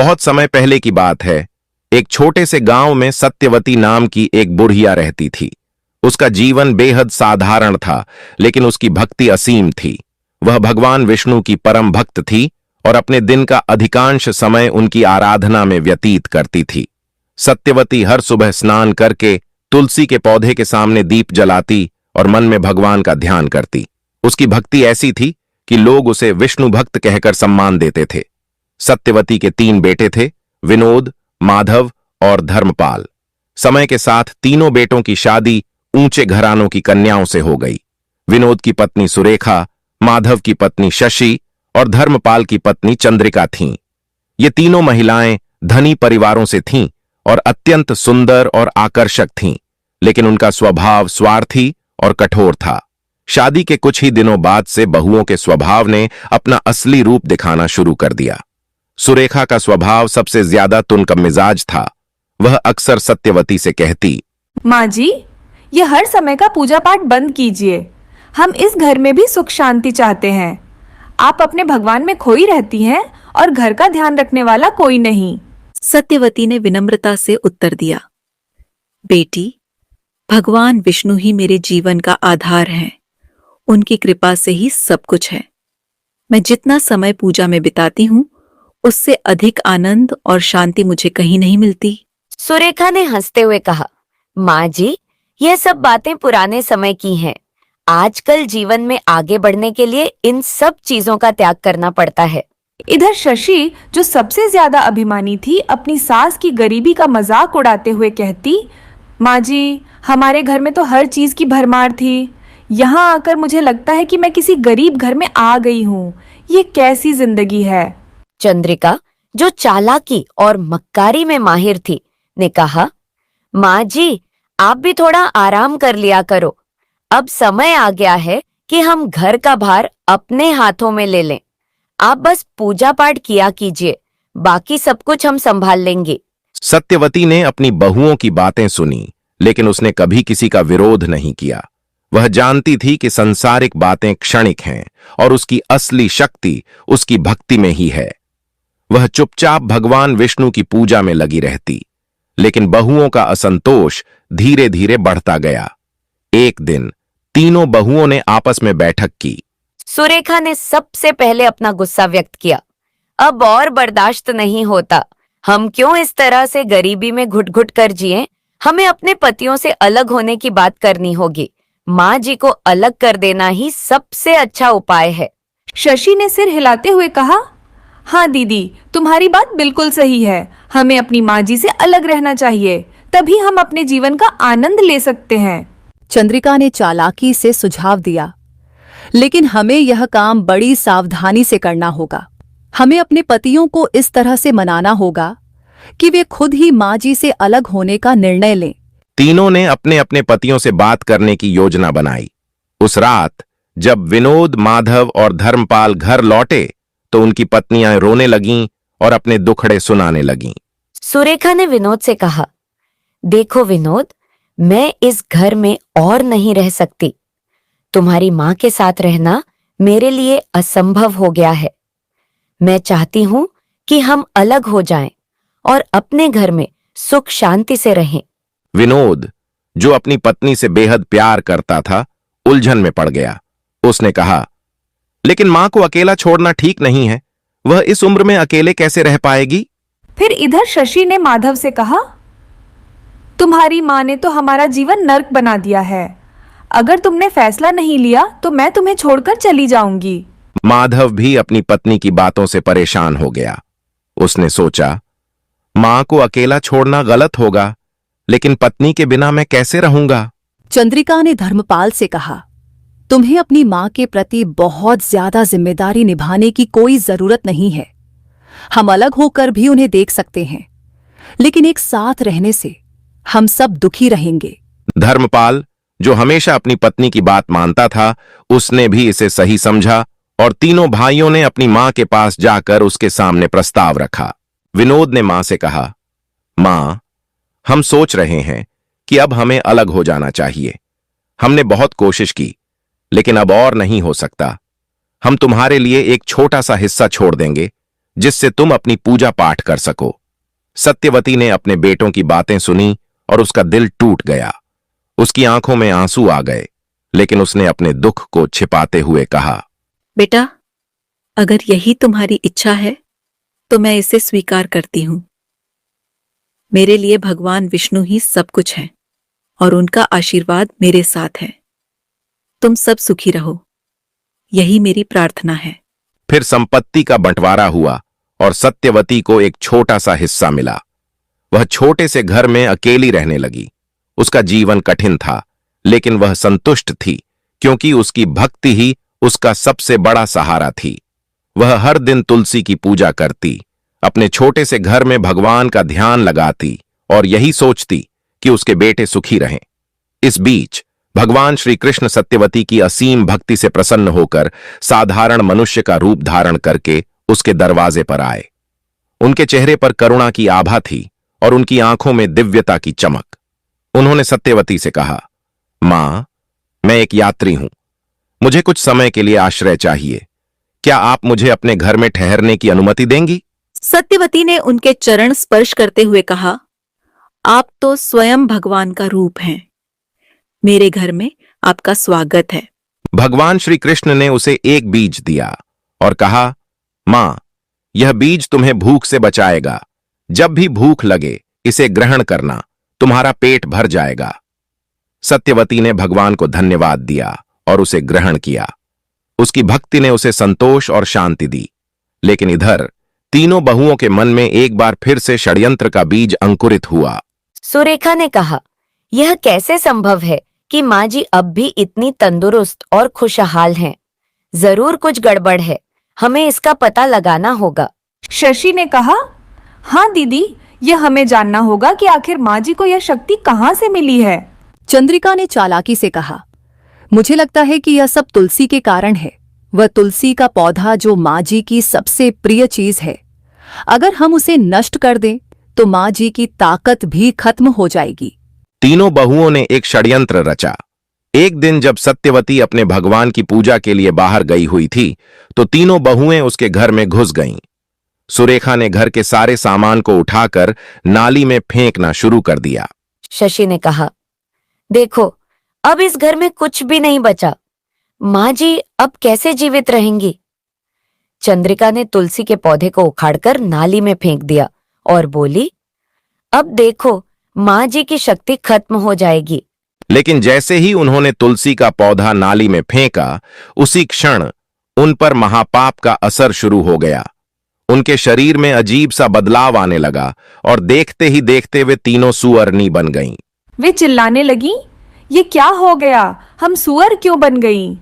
बहुत समय पहले की बात है। एक छोटे से गांव में सत्यवती नाम की एक बुढ़िया रहती थी। उसका जीवन बेहद साधारण था, लेकिन उसकी भक्ति असीम थी। वह भगवान विष्णु की परम भक्त थी और अपने दिन का अधिकांश समय उनकी आराधना में व्यतीत करती थी। सत्यवती हर सुबह स्नान करके तुलसी के पौधे के सामने दीप जलाती और मन में भगवान का ध्यान करती। उसकी भक्ति ऐसी थी कि लोग उसे विष्णु भक्त कहकर सम्मान देते थे। सत्यवती के 3 बेटे थे, विनोद, माधव और धर्मपाल। समय के साथ तीनों बेटों की शादी ऊंचे घरानों की कन्याओं से हो गई। विनोद की पत्नी सुरेखा, माधव की पत्नी शशि और धर्मपाल की पत्नी चंद्रिका थीं। ये तीनों महिलाएं धनी परिवारों से थीं और अत्यंत सुंदर और आकर्षक थीं, लेकिन उनका स्वभाव स्वार्थी और कठोर था। शादी के कुछ ही दिनों बाद से बहुओं के स्वभाव ने अपना असली रूप दिखाना शुरू कर दिया। सुरेखा का स्वभाव सबसे ज्यादा तुनक मिजाज था। वह अक्सर सत्यवती से कहती, माँ जी, ये हर समय का पूजा पाठ बंद कीजिए। हम इस घर में भी सुख शांति चाहते हैं। आप अपने भगवान में खोई रहती हैं और घर का ध्यान रखने वाला कोई नहीं। सत्यवती ने विनम्रता से उत्तर दिया, बेटी, भगवान विष्णु ही मेरे जीवन का आधार हैं। उनकी कृपा से ही सब कुछ है। मैं जितना समय पूजा में बिताती हूँ, उससे अधिक आनंद और शांति मुझे कहीं नहीं मिलती। सुरेखा ने हंसते हुए कहा, माँ जी, यह सब बातें पुराने समय की हैं। आजकल जीवन में आगे बढ़ने के लिए इन सब चीजों का त्याग करना पड़ता है। इधर शशि, जो सबसे ज्यादा अभिमानी थी, अपनी सास की गरीबी का मजाक उड़ाते हुए कहती, माँ जी, हमारे घर में तो हर चीज की भरमार थी। यहाँ आकर मुझे लगता है कि मैं किसी गरीब घर में आ गई हूँ। ये कैसी जिंदगी है। चंद्रिका, जो चालाकी और मक्कारी में माहिर थी, ने कहा, माँ जी, आप भी थोड़ा आराम कर लिया करो। अब समय आ गया है कि हम घर का भार अपने हाथों में ले लें। आप बस पूजा पाठ किया कीजिए, बाकी सब कुछ हम संभाल लेंगे। सत्यवती ने अपनी बहुओं की बातें सुनी, लेकिन उसने कभी किसी का विरोध नहीं किया। वह जानती थी कि संसारिक बातें क्षणिक हैं और उसकी असली शक्ति उसकी भक्ति में ही है। वह चुपचाप भगवान विष्णु की पूजा में लगी रहती, लेकिन बहुओं का असंतोष धीरे धीरे बढ़ता गया। एक दिन तीनों बहुओं ने आपस में बैठक की। सुरेखा ने सबसे पहले अपना गुस्सा व्यक्त किया। अब और बर्दाश्त नहीं होता। हम क्यों इस तरह से गरीबी में घुट घुट कर जिएं? हमें अपने पतियों से अलग होने की बात करनी होगी। माँ जी को अलग कर देना ही सबसे अच्छा उपाय है। शशि ने सिर हिलाते हुए कहा, हाँ दीदी, तुम्हारी बात बिल्कुल सही है। हमें अपनी माँ जी से अलग रहना चाहिए, तभी हम अपने जीवन का आनंद ले सकते हैं। चंद्रिका ने चालाकी से सुझाव दिया, लेकिन हमें यह काम बड़ी सावधानी से करना होगा। हमें अपने पतियों को इस तरह से मनाना होगा कि वे खुद ही माँ जी से अलग होने का निर्णय लें। तीनों ने अपने अपने पतियों से बात करने की योजना बनाई। उस रात जब विनोद, माधव और धर्मपाल घर लौटे तो उनकी पत्नियां रोने लगीं और अपने दुखड़े सुनाने लगीं। सुरेखा ने विनोद से कहा, देखो विनोद, मैं इस घर में और नहीं रह सकती। तुम्हारी माँ के साथ रहना मेरे लिए असंभव हो गया है। मैं चाहती हूं कि हम अलग हो जाएं और अपने घर में सुख शांति से रहें। विनोद, जो अपनी पत्नी से बेहद प्यार करता था, उलझन में पड़ गया। उसने कहा, लेकिन मां को अकेला छोड़ना ठीक नहीं है। वह इस उम्र में अकेले कैसे रह पाएगी? फिर इधर शशि ने माधव से कहा, तुम्हारी माँ ने तो हमारा जीवन नर्क बना दिया है। अगर तुमने फैसला नहीं लिया तो मैं तुम्हें छोड़कर चली जाऊंगी। माधव भी अपनी पत्नी की बातों से परेशान हो गया। उसने सोचा, मां को अकेला छोड़ना गलत होगा, लेकिन पत्नी के बिना मैं कैसे रहूंगा? चंद्रिका ने धर्मपाल से कहा, तुम्हें अपनी माँ के प्रति बहुत ज्यादा जिम्मेदारी निभाने की कोई जरूरत नहीं है। हम अलग होकर भी उन्हें देख सकते हैं, लेकिन एक साथ रहने से हम सब दुखी रहेंगे। धर्मपाल, जो हमेशा अपनी पत्नी की बात मानता था, उसने भी इसे सही समझा और तीनों भाइयों ने अपनी मां के पास जाकर उसके सामने प्रस्ताव रखा। विनोद ने मां से कहा, मां, हम सोच रहे हैं कि अब हमें अलग हो जाना चाहिए। हमने बहुत कोशिश की, लेकिन अब और नहीं हो सकता। हम तुम्हारे लिए एक छोटा सा हिस्सा छोड़ देंगे, जिससे तुम अपनी पूजा पाठ कर सको। सत्यवती ने अपने बेटों की बातें सुनी और उसका दिल टूट गया। उसकी आंखों में आंसू आ गए, लेकिन उसने अपने दुख को छिपाते हुए कहा, बेटा, अगर यही तुम्हारी इच्छा है तो मैं इसे स्वीकार करती हूं। मेरे लिए भगवान विष्णु ही सब कुछ है और उनका आशीर्वाद मेरे साथ है। तुम सब सुखी रहो, यही मेरी प्रार्थना है। फिर संपत्ति का बंटवारा हुआ और सत्यवती को एक छोटा सा हिस्सा मिला। वह छोटे से घर में अकेली रहने लगी। उसका जीवन कठिन था, लेकिन वह संतुष्ट थी, क्योंकि उसकी भक्ति ही उसका सबसे बड़ा सहारा थी। वह हर दिन तुलसी की पूजा करती, अपने छोटे से घर में भगवान का ध्यान लगाती और यही सोचती कि उसके बेटे सुखी रहें। इस बीच भगवान श्री कृष्ण सत्यवती की असीम भक्ति से प्रसन्न होकर साधारण मनुष्य का रूप धारण करके उसके दरवाजे पर आए। उनके चेहरे पर करुणा की आभा थी और उनकी आंखों में दिव्यता की चमक। उन्होंने सत्यवती से कहा, मां, मैं एक यात्री हूं, मुझे कुछ समय के लिए आश्रय चाहिए। क्या आप मुझे अपने घर में ठहरने की अनुमति देंगी? सत्यवती ने उनके चरण स्पर्श करते हुए कहा, आप तो स्वयं भगवान का रूप हैं। मेरे घर में आपका स्वागत है। भगवान श्री कृष्ण ने उसे एक बीज दिया और कहा, मां, यह बीज तुम्हें भूख से बचाएगा। जब भी भूख लगे इसे ग्रहण करना, तुम्हारा पेट भर जाएगा। सत्यवती ने भगवान को धन्यवाद दिया और उसे ग्रहण किया। उसकी भक्ति ने उसे संतोष और शांति दी। लेकिन इधर तीनों बहुओं के मन में एक बार फिर से षड्यंत्र का बीज अंकुरित हुआ। सुरेखा ने कहा, यह कैसे संभव है कि माँ जी अब भी इतनी तंदुरुस्त और खुशहाल हैं? जरूर कुछ गड़बड़ है, हमें इसका पता लगाना होगा। शशि ने कहा, हाँ दीदी, यह हमें जानना होगा कि आखिर माँ जी को यह शक्ति कहाँ से मिली है। चंद्रिका ने चालाकी से कहा, मुझे लगता है कि यह सब तुलसी के कारण है। वह तुलसी का पौधा जो माँ जी की सबसे प्रिय चीज है, अगर हम उसे नष्ट कर दें तो माँ जी की ताकत भी खत्म हो जाएगी। तीनों बहुओं ने एक षड्यंत्र रचा। एक दिन जब सत्यवती अपने भगवान की पूजा के लिए बाहर गई हुई थी, तो तीनों बहुएं उसके घर में घुस गईं। सुरेखा ने घर के सारे सामान को उठाकर नाली में फेंकना शुरू कर दिया। शशि ने कहा, देखो, अब इस घर में कुछ भी नहीं बचा। माँ जी अब कैसे जीवित रहेंगी? चंद्रिका ने तुलसी के पौधे को उखाड़कर नाली में फेंक दिया और बोली, अब देखो, माँ जी की शक्ति खत्म हो जाएगी। लेकिन जैसे ही उन्होंने तुलसी का पौधा नाली में फेंका, उसी क्षण उन पर महापाप का असर शुरू हो गया। उनके शरीर में अजीब सा बदलाव आने लगा और देखते ही देखते वे तीनों सुअरनी बन गईं। वे चिल्लाने लगी, ये क्या हो गया? हम सुअर क्यों बन गईं?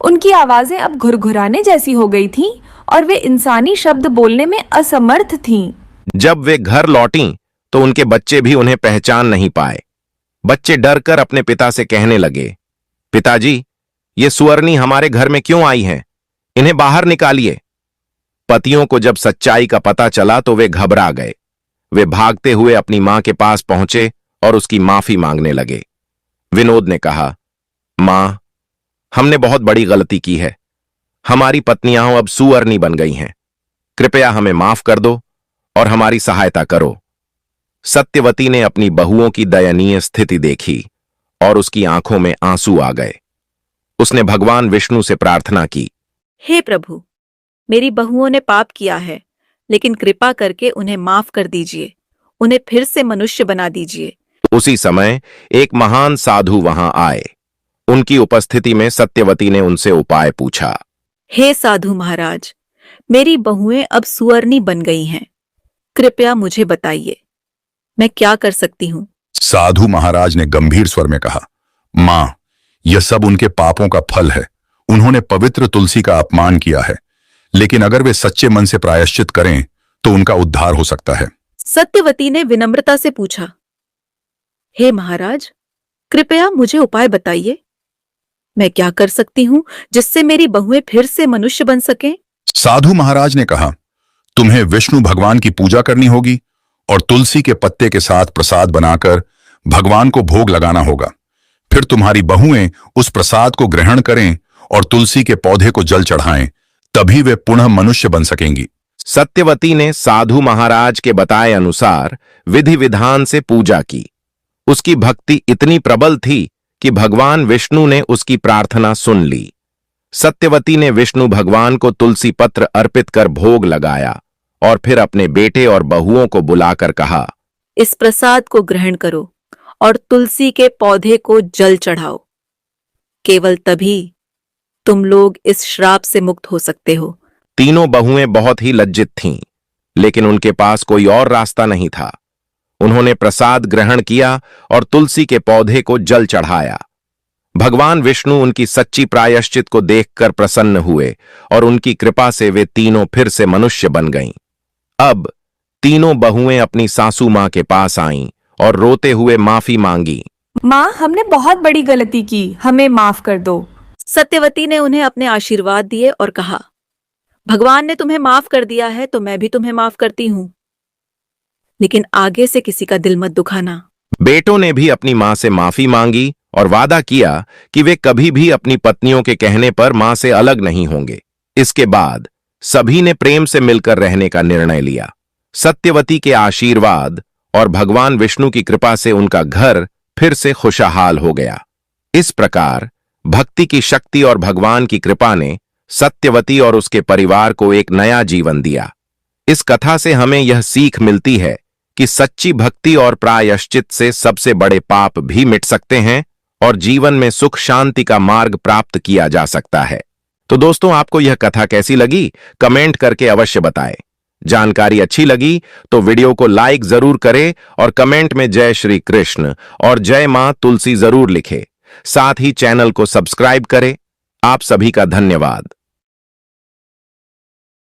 उनकी आवाजें अब घुरघुराने जैसी हो गई थीं और वे इंसानी शब्द बोलने में असमर्थ थीं। जब वे घर लौटीं, तो उनके बच्चे भी उन्हें पहचान नहीं पाए। बच्चे डरकर अपने पिता से कहने लगे, पिताजी, ये सुअरनी हमारे घर में क्यों आई हैं? इन्हें बाहर निकालिए। पतियों को जब सच्चाई का पता चला तो वे घबरा गए। वे भागते हुए अपनी मां के पास पहुंचे और उसकी माफी मांगने लगे। विनोद ने कहा, मां, हमने बहुत बड़ी गलती की है। हमारी पत्नियां अब सुअरनी बन गई हैं। कृपया हमें माफ कर दो और हमारी सहायता करो। सत्यवती ने अपनी बहुओं की दयनीय स्थिति देखी और उसकी आंखों में आंसू आ गए। उसने भगवान विष्णु से प्रार्थना की, हे प्रभु, मेरी बहुओं ने पाप किया है, लेकिन कृपा करके उन्हें माफ कर दीजिए। उन्हें फिर से मनुष्य बना दीजिए। उसी समय एक महान साधु वहां आए। उनकी उपस्थिति में सत्यवती ने उनसे उपाय पूछा। हे साधु महाराज, मेरी बहुएं अब सुअरनी बन गई हैं। कृपया मुझे बताइए, मैं क्या कर सकती हूँ? साधु महाराज ने गंभीर स्वर में कहा, मां, यह सब उनके पापों का फल है। उन्होंने पवित्र तुलसी का अपमान किया है, लेकिन अगर वे सच्चे मन से प्रायश्चित करें तो उनका उद्धार हो सकता है। सत्यवती ने विनम्रता से पूछा, हे महाराज, कृपया मुझे उपाय बताइए। मैं क्या कर सकती हूँ जिससे मेरी बहुएं फिर से मनुष्य बन सकें? साधु महाराज ने कहा, तुम्हें विष्णु भगवान की पूजा करनी होगी और तुलसी के पत्ते के साथ प्रसाद बनाकर भगवान को भोग लगाना होगा। फिर तुम्हारी बहुएं उस प्रसाद को ग्रहण करें और तुलसी के पौधे को जल चढ़ाएं, तभी वे पुनः मनुष्य बन सकेंगी। सत्यवती ने साधु महाराज के बताए अनुसार विधि विधान से पूजा की। उसकी भक्ति इतनी प्रबल थी कि भगवान विष्णु ने उसकी प्रार्थना सुन ली। सत्यवती ने विष्णु भगवान को तुलसी पत्र अर्पित कर भोग लगाया और फिर अपने बेटे और बहुओं को बुलाकर कहा, इस प्रसाद को ग्रहण करो और तुलसी के पौधे को जल चढ़ाओ। केवल तभी तुम लोग इस श्राप से मुक्त हो सकते हो। तीनों बहुएं बहुत ही लज्जित थीं, लेकिन उनके पास कोई और रास्ता नहीं था। उन्होंने प्रसाद ग्रहण किया और तुलसी के पौधे को जल चढ़ाया। भगवान विष्णु उनकी सच्ची प्रायश्चित को देखकर प्रसन्न हुए और उनकी कृपा से वे तीनों फिर से मनुष्य बन गईं। अब तीनों बहुएं अपनी सासू मां के पास आईं और रोते हुए माफी मांगी। माँ, हमने बहुत बड़ी गलती की, हमें माफ कर दो। सत्यवती ने उन्हें अपने आशीर्वाद दिए और कहा, भगवान ने तुम्हें माफ कर दिया है तो मैं भी तुम्हें माफ करती हूं, लेकिन आगे से किसी का दिल मत दुखाना। बेटों ने भी अपनी मां से माफी मांगी और वादा किया कि वे कभी भी अपनी पत्नियों के कहने पर मां से अलग नहीं होंगे। इसके बाद सभी ने प्रेम से मिलकर रहने का निर्णय लिया। सत्यवती के आशीर्वाद और भगवान विष्णु की कृपा से उनका घर फिर से खुशहाल हो गया। इस प्रकार भक्ति की शक्ति और भगवान की कृपा ने सत्यवती और उसके परिवार को एक नया जीवन दिया। इस कथा से हमें यह सीख मिलती है कि सच्ची भक्ति और प्रायश्चित से सबसे बड़े पाप भी मिट सकते हैं और जीवन में सुख शांति का मार्ग प्राप्त किया जा सकता है। तो दोस्तों, आपको यह कथा कैसी लगी कमेंट करके अवश्य बताएं। जानकारी अच्छी लगी तो वीडियो को लाइक जरूर करें और कमेंट में जय श्री कृष्ण और जय मां तुलसी जरूर लिखें। साथ ही चैनल को सब्सक्राइब करें। आप सभी का धन्यवाद।